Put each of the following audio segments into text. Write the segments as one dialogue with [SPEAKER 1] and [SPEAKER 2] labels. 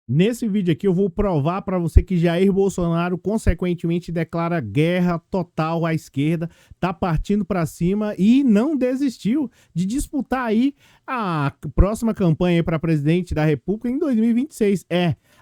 [SPEAKER 1] Nesse vídeo aqui eu vou provar para você que Jair Bolsonaro consequentemente declara guerra total à esquerda, tá partindo para cima e não desistiu de disputar aí a próxima campanha para presidente da República em 2026.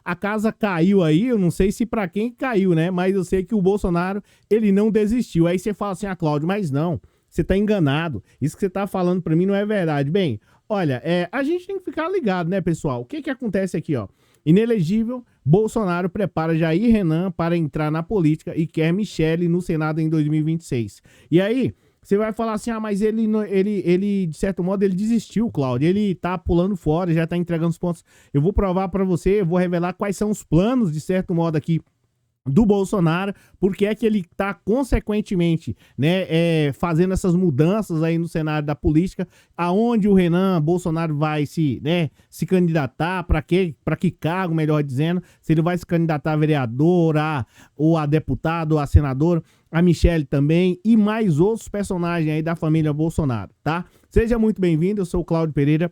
[SPEAKER 1] A casa caiu aí, eu não sei se para quem caiu, né? Mas eu sei que o Bolsonaro, ele não desistiu. Aí você fala assim: "Ah, Cláudio, mas não, você tá enganado. Isso que você tá falando para mim não é verdade". Bem, olha, a gente tem que ficar ligado, né, pessoal? O que que acontece aqui, ó? Inelegível, Bolsonaro prepara Jair Renan para entrar na política e quer Michele no Senado em 2026. E aí, você vai falar assim: "Ah, mas ele de certo modo, ele desistiu, Cláudio. Ele tá pulando fora, já tá entregando os pontos". Eu vou provar para você, eu vou revelar quais são os planos, de certo modo, aqui do Bolsonaro, porque é que ele está consequentemente, né, fazendo essas mudanças aí no cenário da política, aonde o Renan Bolsonaro vai se candidatar, para que cargo, melhor dizendo, se ele vai se candidatar a vereador, ou a deputado, ou a senador, a Michele também, e mais outros personagens aí da família Bolsonaro, tá? Seja muito bem-vindo, eu sou o Cláudio Pereira.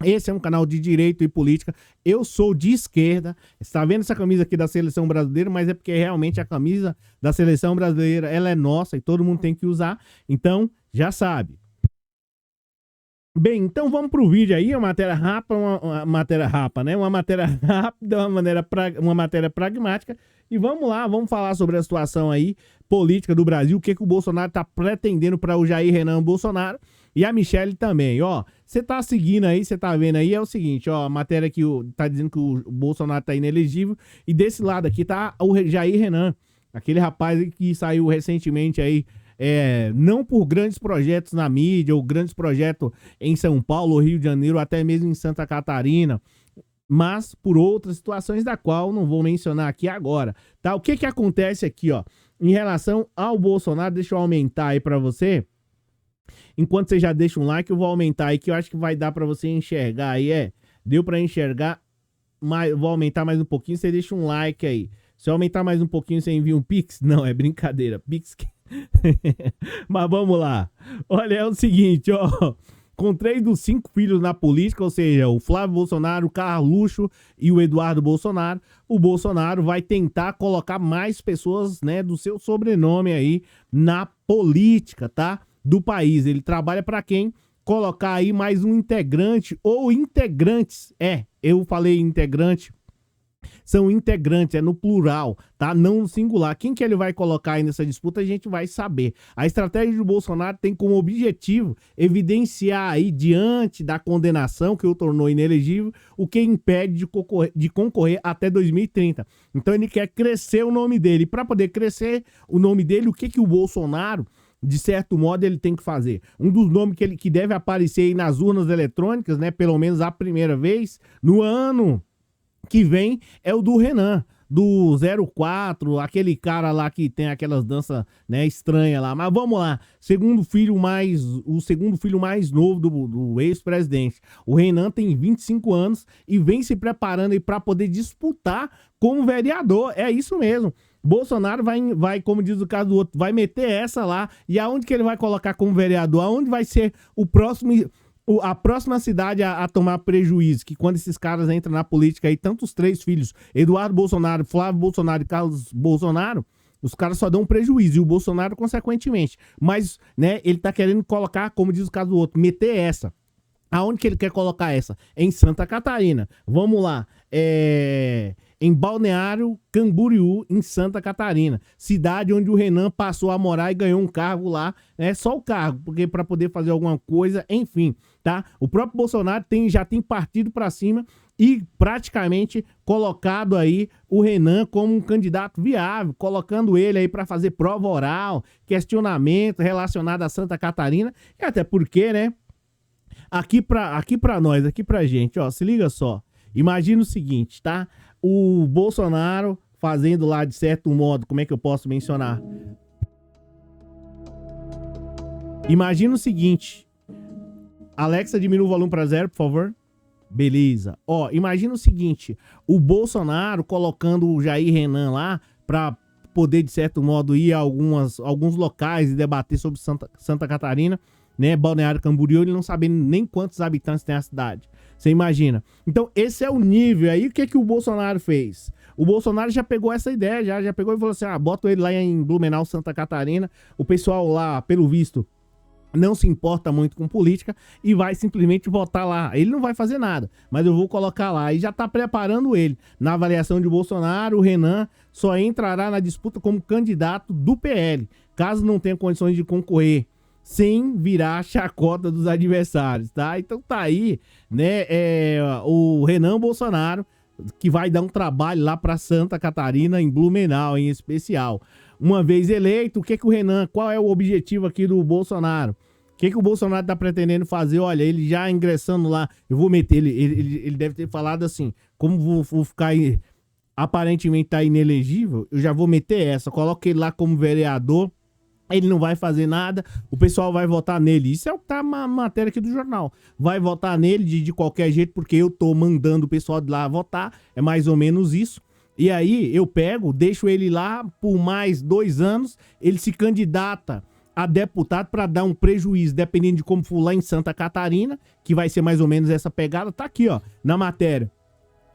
[SPEAKER 1] Esse é um canal de direito e política. Eu sou de esquerda. Você está vendo essa camisa aqui da Seleção Brasileira, mas é porque realmente a camisa da Seleção Brasileira, ela é nossa e todo mundo tem que usar. Então, já sabe. Bem, então vamos pro vídeo aí, uma matéria rápida, uma matéria rápida, né? Uma matéria rápida, uma matéria pragmática. E vamos lá, vamos falar sobre a situação aí política do Brasil, o que o Bolsonaro está pretendendo para o Jair Renan Bolsonaro e a Michele também, ó. Você tá seguindo aí, você tá vendo aí, é o seguinte, ó, a matéria que tá dizendo que o Bolsonaro tá inelegível, e desse lado aqui tá o Jair Renan, aquele rapaz que saiu recentemente aí, não por grandes projetos na mídia, ou grandes projetos em São Paulo, Rio de Janeiro, até mesmo em Santa Catarina, mas por outras situações da qual não vou mencionar aqui agora, tá? O que que acontece aqui, ó, em relação ao Bolsonaro, deixa eu aumentar aí pra você. Enquanto você já deixa um like, eu vou aumentar aí, que eu acho que vai dar pra você enxergar aí, deu pra enxergar, mas vou aumentar mais um pouquinho, você deixa um like aí. Se eu aumentar mais um pouquinho, você envia um Pix? Não, é brincadeira, Pix. Mas vamos lá. Olha, é o seguinte, ó. Com 3 dos 5 filhos na política, ou seja, o Flávio Bolsonaro, o Carluxo e o Eduardo Bolsonaro, o Bolsonaro vai tentar colocar mais pessoas, né, do seu sobrenome aí na política, tá? Do país. Ele trabalha para quem? Colocar aí mais um integrante ou integrantes. Eu falei integrante, são integrantes, é no plural, tá? Não no singular. Quem que ele vai colocar aí nessa disputa, a gente vai saber. A estratégia do Bolsonaro tem como objetivo evidenciar aí, diante da condenação que o tornou inelegível, o que impede de concorrer até 2030. Então ele quer crescer o nome dele. E para poder crescer o nome dele, o que o Bolsonaro, de certo modo, ele tem que fazer? Um dos nomes que deve aparecer aí nas urnas eletrônicas, né, pelo menos a primeira vez, no ano que vem, é o do Renan, do 04, aquele cara lá que tem aquelas danças, né, estranhas lá. Mas vamos lá, o segundo filho mais novo do ex-presidente. O Renan tem 25 anos e vem se preparando aí para poder disputar como vereador. É isso mesmo. Bolsonaro vai, como diz o caso do outro, vai meter essa lá. E aonde que ele vai colocar como vereador? Aonde vai ser a próxima cidade a tomar prejuízo? Que quando esses caras entram na política aí, tanto os 3 filhos, Eduardo Bolsonaro, Flávio Bolsonaro e Carlos Bolsonaro, os caras só dão prejuízo, e o Bolsonaro consequentemente. Mas, né, ele tá querendo colocar, como diz o caso do outro, meter essa. Aonde que ele quer colocar essa? Em Santa Catarina. Vamos lá. Em Balneário Camboriú, em Santa Catarina. Cidade onde o Renan passou a morar e ganhou um cargo lá. Só o cargo, porque para poder fazer alguma coisa, enfim, tá? O próprio Bolsonaro já tem partido para cima e praticamente colocado aí o Renan como um candidato viável, colocando ele aí para fazer prova oral, questionamento relacionado a Santa Catarina, e até porque, né? Aqui pra nós, aqui pra gente, ó, se liga só. Imagina o seguinte, tá? O Bolsonaro fazendo lá, de certo modo, como é que eu posso mencionar? Imagina o seguinte. Alexa, diminui o volume pra 0, por favor. Beleza. Ó, imagina o seguinte. O Bolsonaro colocando o Jair Renan lá pra poder, de certo modo, ir a alguns locais e debater sobre Santa Catarina, né, Balneário Camboriú, ele não sabendo nem quantos habitantes tem a cidade. Você imagina? Então, esse é o nível. Aí, o que que o Bolsonaro fez? O Bolsonaro já pegou essa ideia, já pegou e falou assim, bota ele lá em Blumenau, Santa Catarina. O pessoal lá, pelo visto, não se importa muito com política e vai simplesmente votar lá. Ele não vai fazer nada, mas eu vou colocar lá. E já tá preparando ele. Na avaliação de Bolsonaro, o Renan só entrará na disputa como candidato do PL, caso não tenha condições de concorrer, sem virar chacota dos adversários, tá? Então tá aí, né, o Renan Bolsonaro, que vai dar um trabalho lá para Santa Catarina, em Blumenau, em especial. Uma vez eleito, o que que o Renan, qual é o objetivo aqui do Bolsonaro? O que que o Bolsonaro tá pretendendo fazer? Olha, ele já ingressando lá, eu vou meter, ele deve ter falado assim, como vou ficar, aparentemente tá inelegível, eu já vou meter essa, coloque ele lá como vereador, ele não vai fazer nada, o pessoal vai votar nele. Isso é o que tá na matéria aqui do jornal. Vai votar nele de qualquer jeito, porque eu tô mandando o pessoal de lá votar. É mais ou menos isso. E aí eu pego, deixo ele lá por mais 2 anos, ele se candidata a deputado para dar um prejuízo, dependendo de como for lá em Santa Catarina, que vai ser mais ou menos essa pegada. Tá aqui, ó, na matéria.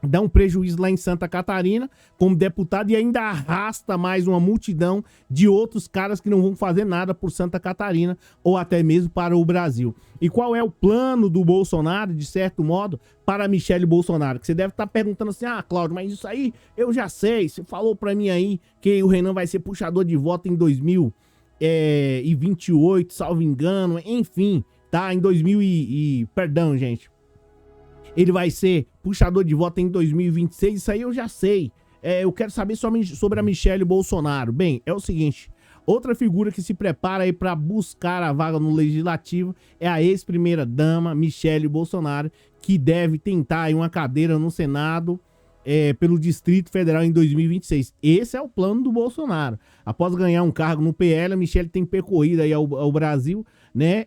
[SPEAKER 1] Dá um prejuízo lá em Santa Catarina como deputado e ainda arrasta mais uma multidão de outros caras que não vão fazer nada por Santa Catarina ou até mesmo para o Brasil. E qual é o plano do Bolsonaro, de certo modo, para Michele Bolsonaro? Que você deve estar perguntando assim, Cláudio, mas isso aí eu já sei, você falou para mim aí que o Renan vai ser puxador de voto em 2028, salvo engano, enfim, tá? Em perdão, gente. Ele vai ser puxador de voto em 2026, isso aí eu já sei. Eu quero saber sobre a Michele Bolsonaro. Bem, é o seguinte, outra figura que se prepara aí para buscar a vaga no Legislativo é a ex-primeira-dama Michele Bolsonaro, que deve tentar aí uma cadeira no Senado pelo Distrito Federal em 2026. Esse é o plano do Bolsonaro. Após ganhar um cargo no PL, a Michele tem percorrido aí ao Brasil, né,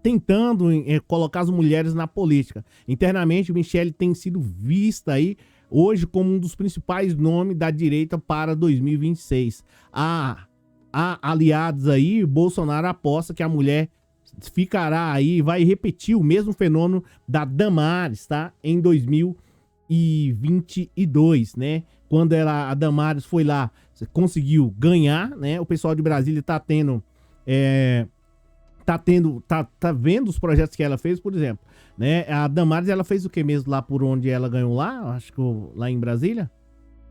[SPEAKER 1] tentando colocar as mulheres na política. Internamente, Michele tem sido vista aí hoje como um dos principais nomes da direita para 2026. Há aliados aí, Bolsonaro aposta que a mulher ficará aí, vai repetir o mesmo fenômeno da Damares, tá? Em 2022, né? Quando a Damares foi lá, conseguiu ganhar, né? O pessoal de Brasília tá vendo os projetos que ela fez, por exemplo, né? A Damares, ela fez o que mesmo lá por onde ela ganhou lá? Acho que lá em Brasília?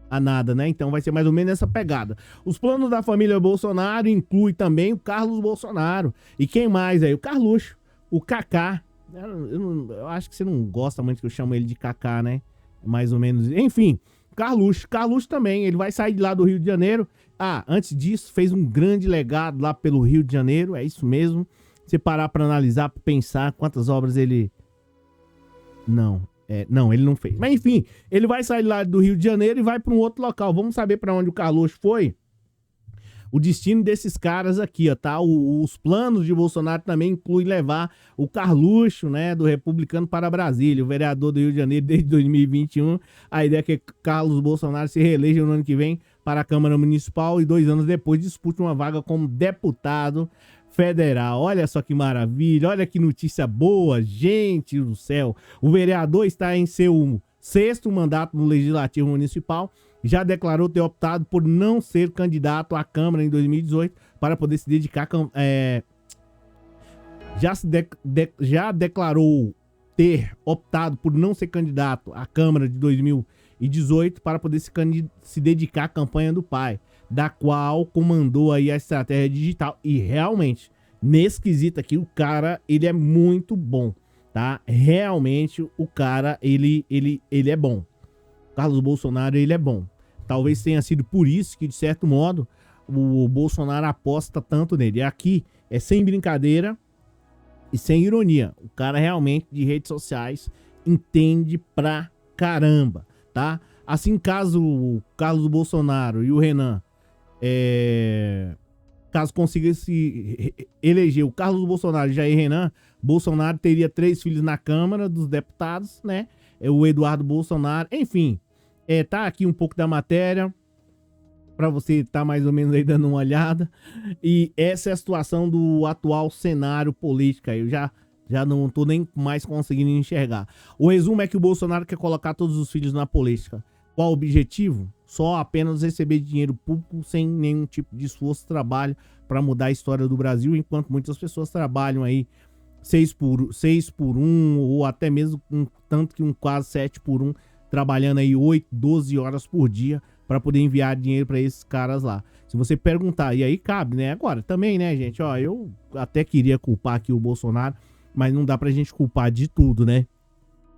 [SPEAKER 1] Nada, né? Então vai ser mais ou menos essa pegada. Os planos da família Bolsonaro incluem também o Carlos Bolsonaro. E quem mais aí? O Carluxo, o Kaká. Eu acho que você não gosta muito que eu chamo ele de Kaká, né? Mais ou menos. Enfim, Carluxo também, ele vai sair de lá do Rio de Janeiro. Antes disso, fez um grande legado lá pelo Rio de Janeiro, é isso mesmo. Se parar pra analisar, pra pensar quantas obras ele... Não, ele não fez. Mas enfim, ele vai sair lá do Rio de Janeiro e vai pra um outro local. Vamos saber pra onde o Carluxo foi? O destino desses caras aqui, ó, tá? Os planos de Bolsonaro também incluem levar o Carluxo, né, do Republicano para Brasília, o vereador do Rio de Janeiro desde 2021. A ideia é que Carlos Bolsonaro se reeleja no ano que vem para a Câmara Municipal e 2 anos depois dispute uma vaga como deputado federal. Olha só que maravilha, olha que notícia boa, gente do céu. O vereador está em seu 6º mandato no Legislativo Municipal, já declarou ter optado por não ser candidato à Câmara em 2018 para poder se dedicar já declarou ter optado por não ser candidato à Câmara de 2018 para poder se dedicar à campanha do pai, da qual comandou aí a estratégia digital. E realmente, nesse quesito aqui, o cara, ele é muito bom, tá? Realmente, o cara, ele é bom. Carlos Bolsonaro, ele é bom. Talvez tenha sido por isso que, de certo modo, o Bolsonaro aposta tanto nele. Aqui é sem brincadeira e sem ironia. O cara realmente, de redes sociais, entende pra caramba, tá? Assim, caso o Carlos Bolsonaro e o Renan, caso consiga se eleger o Carlos Bolsonaro e Jair Renan, Bolsonaro teria 3 filhos na Câmara dos Deputados, né? O Eduardo Bolsonaro, enfim, tá aqui um pouco da matéria para você tá mais ou menos aí dando uma olhada. E essa é a situação do atual cenário político. Eu já Já não tô nem mais conseguindo enxergar. O resumo é que o Bolsonaro quer colocar todos os filhos na política. Qual o objetivo? Só apenas receber dinheiro público sem nenhum tipo de esforço e trabalho para mudar a história do Brasil, enquanto muitas pessoas trabalham aí 6 por 1, ou até mesmo tanto que quase 7 por 1, trabalhando aí 8, 12 horas por dia para poder enviar dinheiro para esses caras lá. Se você perguntar, e aí cabe, né? Agora, também, né, gente? Ó, eu até queria culpar aqui o Bolsonaro, mas não dá pra gente culpar de tudo, né?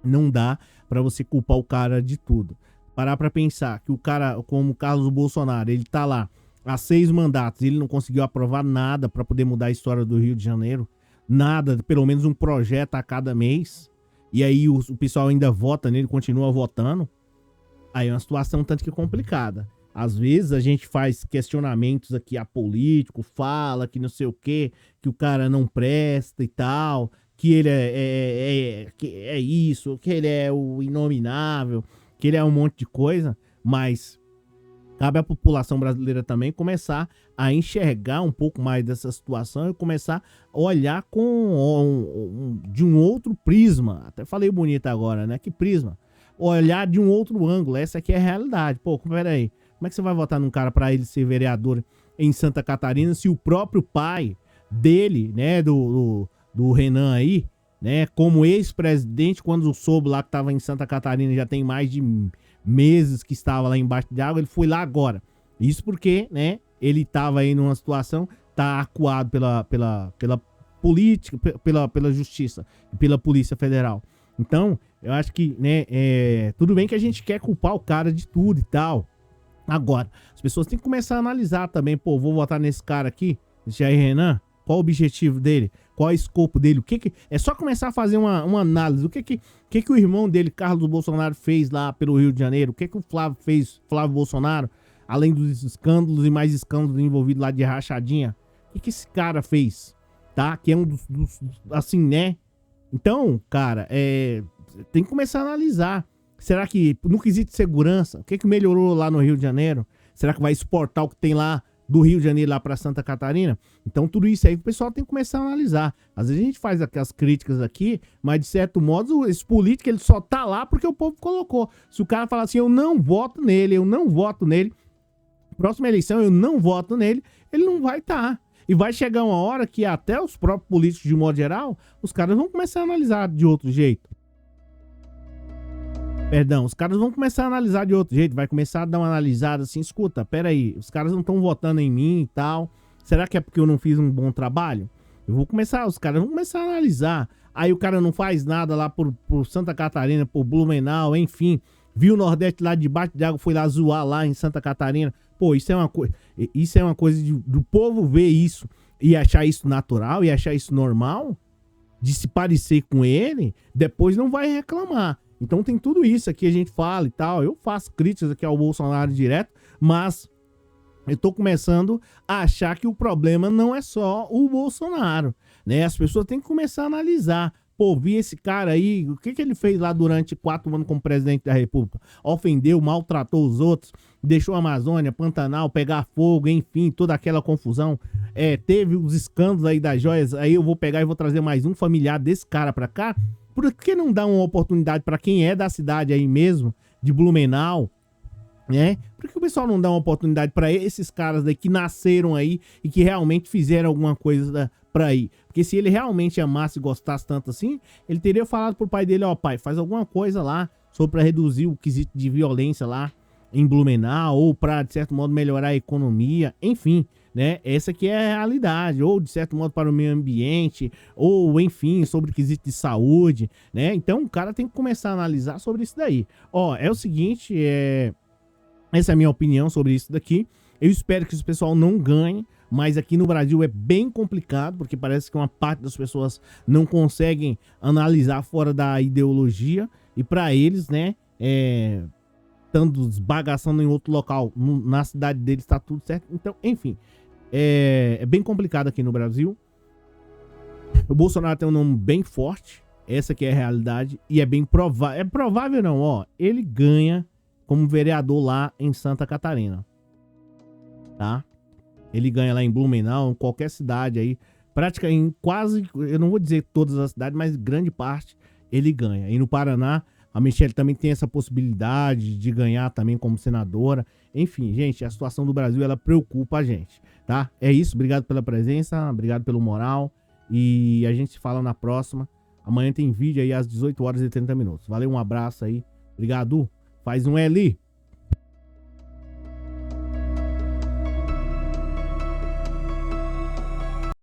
[SPEAKER 1] Não dá pra você culpar o cara de tudo. Parar pra pensar que o cara, como o Carlos Bolsonaro, ele tá lá há 6 mandatos, ele não conseguiu aprovar nada pra poder mudar a história do Rio de Janeiro. Nada, pelo menos um projeto a cada mês. E aí o pessoal ainda vota nele, continua votando. Aí é uma situação tanto que complicada. Às vezes a gente faz questionamentos aqui a político, fala que não sei o quê, que o cara não presta e tal, que ele é isso, que ele é o inominável, que ele é um monte de coisa, mas cabe à população brasileira também começar a enxergar um pouco mais dessa situação e começar a olhar de um outro prisma. Até falei bonito agora, né? Que prisma? Olhar de um outro ângulo. Essa aqui é a realidade. Pô, peraí. Como é que você vai votar num cara para ele ser vereador em Santa Catarina se o próprio pai dele, né, do Renan aí, né, como ex-presidente, quando soube lá que estava em Santa Catarina, já tem mais de meses que estava lá embaixo de água, ele foi lá agora. Isso porque, né, ele estava aí numa situação, tá acuado pela política, pela justiça e pela Polícia Federal. Então, eu acho que, né, tudo bem que a gente quer culpar o cara de tudo e tal. Agora, as pessoas têm que começar a analisar também, pô, vou votar nesse cara aqui, esse Jair Renan, qual o objetivo dele, qual é o escopo dele, é só começar a fazer uma análise, o que o irmão dele, Carlos Bolsonaro, fez lá pelo Rio de Janeiro, o que o Flávio fez, Flávio Bolsonaro, além dos escândalos e mais escândalos envolvidos lá de rachadinha, o que esse cara fez, tá, que é um dos assim, né, então, cara, tem que começar a analisar. Será que, no quesito de segurança, o que melhorou lá no Rio de Janeiro? Será que vai exportar o que tem lá do Rio de Janeiro lá para Santa Catarina? Então, tudo isso aí o pessoal tem que começar a analisar. Às vezes a gente faz aquelas críticas aqui, mas de certo modo, esse político ele só tá lá porque o povo colocou. Se o cara falar assim, eu não voto nele, próxima eleição eu não voto nele, ele não vai estar. E vai chegar uma hora que até os próprios políticos, de modo geral, os caras vão começar a analisar de outro jeito. Perdão, os caras vão começar a analisar de outro jeito, vai começar a dar uma analisada assim, escuta, peraí, os caras não estão votando em mim e tal, será que é porque eu não fiz um bom trabalho? Os caras vão começar a analisar, aí o cara não faz nada lá por Santa Catarina, por Blumenau, enfim, viu o Nordeste lá debaixo de água, foi lá zoar lá em Santa Catarina, pô, isso é uma coisa do povo ver isso e achar isso natural e achar isso normal, de se parecer com ele, depois não vai reclamar. Então tem tudo isso aqui, a gente fala e tal. Eu faço críticas aqui ao Bolsonaro direto, mas eu tô começando a achar que o problema não é só o Bolsonaro, né? As pessoas têm que começar a analisar. Pô, vi esse cara aí, o que ele fez lá durante 4 anos como presidente da República? Ofendeu, maltratou os outros, deixou a Amazônia, Pantanal pegar fogo, enfim, toda aquela confusão. Teve os escândalos aí das joias, aí eu vou pegar e vou trazer mais um familiar desse cara pra cá. Por que não dá uma oportunidade para quem é da cidade aí mesmo, de Blumenau, né? Por que o pessoal não dá uma oportunidade para esses caras daí que nasceram aí e que realmente fizeram alguma coisa pra ir? Porque se ele realmente amasse e gostasse tanto assim, ele teria falado pro pai dele, ó, pai, faz alguma coisa lá para reduzir o quesito de violência lá em Blumenau, ou para, de certo modo, melhorar a economia, enfim, né? Essa aqui é a realidade, ou de certo modo para o meio ambiente, ou enfim, sobre o quesito de saúde, né? Então o cara tem que começar a analisar sobre isso daí. Ó, é o seguinte, essa é a minha opinião sobre isso daqui. Eu espero que esse pessoal não ganhe, mas aqui no Brasil é bem complicado, porque parece que uma parte das pessoas não conseguem analisar fora da ideologia, e para eles, né, estando esbagaçando em outro local, na cidade deles tá tudo certo. Então, enfim, é bem complicado aqui no Brasil. O Bolsonaro tem um nome bem forte, essa que é a realidade, e é bem provável, provável não, ó, ele ganha como vereador lá em Santa Catarina, tá? Ele ganha lá em Blumenau, em qualquer cidade aí, prática em quase, eu não vou dizer todas as cidades, mas grande parte ele ganha. E no Paraná, a Michelle também tem essa possibilidade de ganhar também como senadora. Enfim, gente, a situação do Brasil, ela preocupa a gente, tá? É isso, obrigado pela presença, obrigado pelo moral. E a gente se fala na próxima. Amanhã tem vídeo aí às 18 horas e 30 minutos. Valeu, um abraço aí. Obrigado. Faz um L.